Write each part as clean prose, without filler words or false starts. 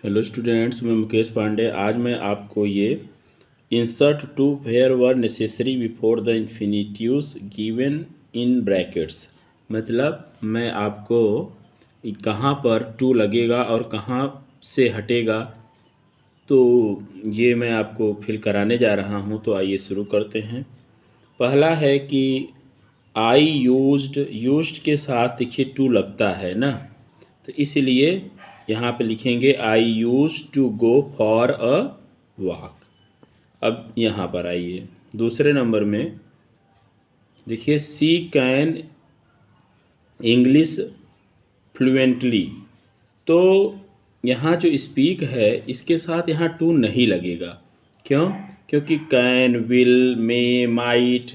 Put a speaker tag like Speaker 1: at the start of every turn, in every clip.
Speaker 1: Hello students, मैं मुकेश पांडे। आज मैं आपको ये insert to where were necessary before the infinitives given in brackets, मतलब मैं आपको कहाँ पर टू लगेगा और कहाँ से हटेगा तो ये मैं आपको फिल कराने जा रहा हूँ। तो आइए शुरू करते हैं। पहला है कि आई यूज्ड के साथ देखिए टू लगता है ना, तो इसलिए यहाँ पे लिखेंगे I use to go for a walk. अब यहाँ पर आइए दूसरे नंबर में देखिए सी कैन इंग्लिश फ्लुएंटली, तो यहाँ जो स्पीक है इसके साथ यहाँ टू नहीं लगेगा। क्यों? क्योंकि कैन, विल, मे, माइट,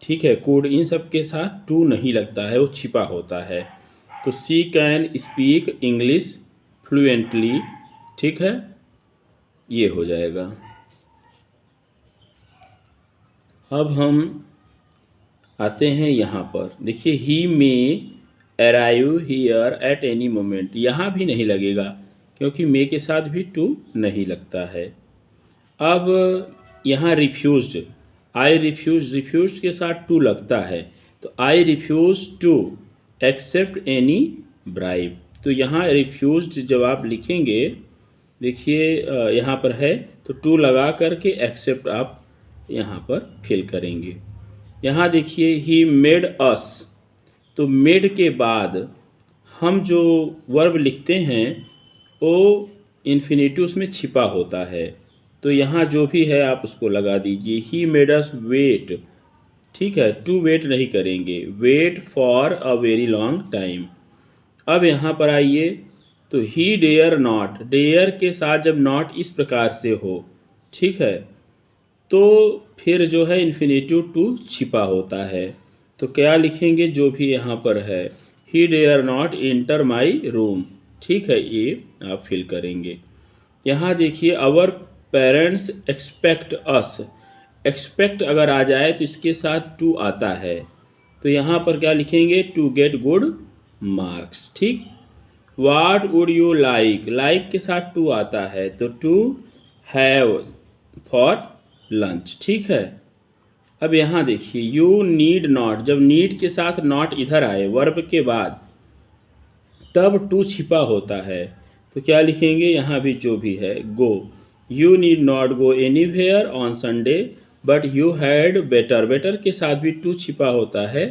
Speaker 1: ठीक है, कुड, इन सब के साथ टू नहीं लगता है, वो छिपा होता है। तो सी कैन स्पीक इंग्लिश फ्लुएंटली, ठीक है, ये हो जाएगा। अब हम आते हैं यहाँ पर देखिए he may arrive here at any moment, यहाँ भी नहीं लगेगा क्योंकि मे के साथ भी टू नहीं लगता है। अब यहाँ रिफ्यूज्ड, आई रिफ्यूज के साथ टू लगता है, तो I refuse to accept any bribe, तो यहाँ रिफ्यूज्ड जब आप लिखेंगे देखिए यहाँ पर है तो टू लगा करके एक्सेप्ट आप यहाँ पर फिल करेंगे। यहाँ देखिए ही मेड अस, तो मेड के बाद हम जो वर्ब लिखते हैं वो इन्फिनिटिव में छिपा होता है, तो यहाँ जो भी है आप उसको लगा दीजिए। ही मेड अस वेट, ठीक है, टू वेट नहीं करेंगे, wait for a very long time. अब यहाँ पर आइए तो ही डेयर नॉट, डेयर के साथ जब नॉट इस प्रकार से हो, ठीक है, तो फिर जो है इन्फिनिटिव टू छिपा होता है, तो क्या लिखेंगे जो भी यहाँ पर है, he dare not enter my room, ठीक है, ये आप फिल करेंगे। यहाँ देखिए our parents expect us, expect अगर आ जाए तो इसके साथ टू आता है, तो यहाँ पर क्या लिखेंगे, टू गेट गुड मार्क्स, ठीक। What would you like, like के साथ टू आता है, तो टू हैव फॉर लंच, ठीक है। अब यहाँ देखिए यू नीड नॉट, जब नीड के साथ नॉट इधर आए वर्ब के बाद तब टू छिपा होता है, तो क्या लिखेंगे यहाँ भी जो भी है, go. You need not go anywhere on Sunday but you had better, better के साथ भी टू छिपा होता है,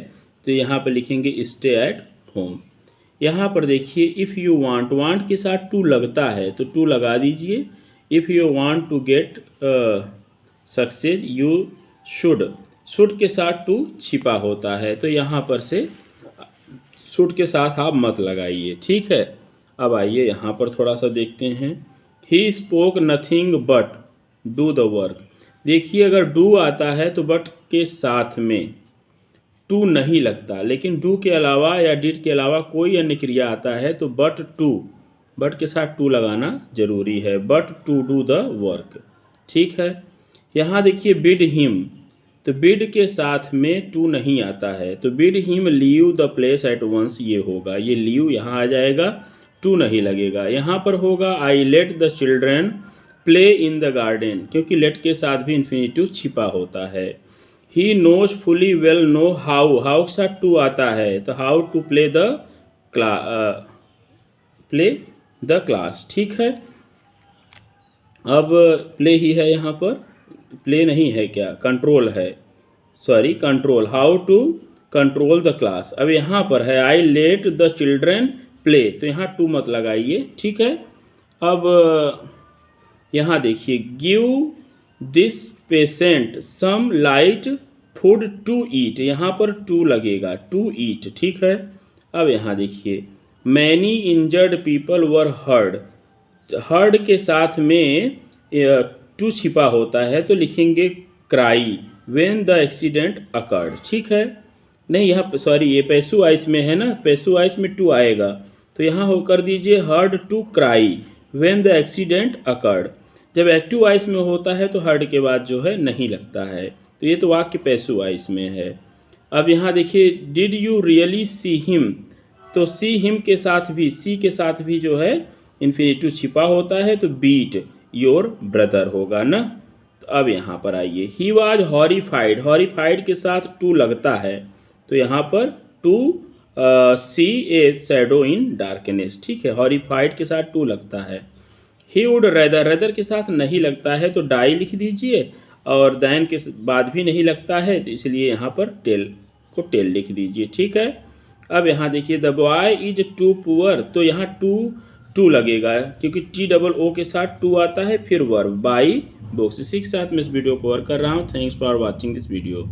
Speaker 1: तो यहाँ पर लिखेंगे स्टे एट होम। यहाँ पर देखिए इफ़ यू वांट, वांट के साथ टू लगता है तो टू लगा दीजिए। If you want to get success you should के साथ टू छिपा होता है, तो यहाँ पर से शुड के साथ आप मत लगाइए, ठीक है। अब आइए यहाँ पर थोड़ा सा देखते हैं। He spoke nothing but do the work, देखिए अगर डू आता है तो बट के साथ में टू नहीं लगता, लेकिन डू के अलावा या डिड के अलावा कोई अन्य क्रिया आता है तो बट टू, बट के साथ टू लगाना जरूरी है, but to do the work, ठीक है। यहाँ देखिए बिड हिम, तो बिड के साथ में टू नहीं आता है, तो bid him leave the place at once, ये होगा, ये लीव यहाँ आ जाएगा, टू नहीं लगेगा। यहाँ पर होगा I let the children play in the garden, क्योंकि लेट के साथ भी इन्फिनिटिव छिपा होता है। He knows fully well know how, how के साथ टू आता है, तो how to play the class, ठीक है। अब प्ले ही है, यहाँ पर प्ले नहीं है, क्या कंट्रोल है, sorry control, how to control the class. अब यहाँ पर है I let the children play, तो यहाँ टू मत लगाइए, ठीक है। अब यहाँ देखिए give this patient some light food to eat, यहाँ पर टू लगेगा, टू ईट, ठीक है। अब यहाँ देखिए many injured people were heard, heard के साथ में टू छिपा होता है, तो लिखेंगे cry when the accident occurred, ठीक है। नहीं यहाँ सॉरी ये पैसू आइस में है ना, पैसू आइस में टू आएगा, तो यहाँ हो कर दीजिए heard to cry when the accident occurred. जब एक्टिव आइस में होता है तो हर्ड के बाद जो है नहीं लगता है, तो ये तो वाक्य पैसू आइस में है। अब यहाँ देखिए did you really see him, तो सी हिम के साथ भी, सी के साथ भी जो है इन्फिनेटिव छिपा होता है तो बीट योर ब्रदर होगा ना। तो अब यहाँ पर आइए, ही वॉज हॉरिफाइड, हॉरिफाइड के साथ टू लगता है तो यहाँ पर to see a shadow in darkness, ठीक है, हॉरिफाइड के साथ टू लगता है। ही वुड रेदर, रेदर के साथ नहीं लगता है तो डाई लिख दीजिए, और दैन के बाद भी नहीं लगता है तो इसलिए यहाँ पर टेल को टेल लिख दीजिए, ठीक है। अब यहाँ देखिए the boy is too poor, तो यहाँ टू लगेगा क्योंकि TOO के साथ टू आता है, फिर वर्ब बाई बुक्स। इसी के साथ मैं इस वीडियो को कवर कर रहा हूँ। Thanks for watching this video.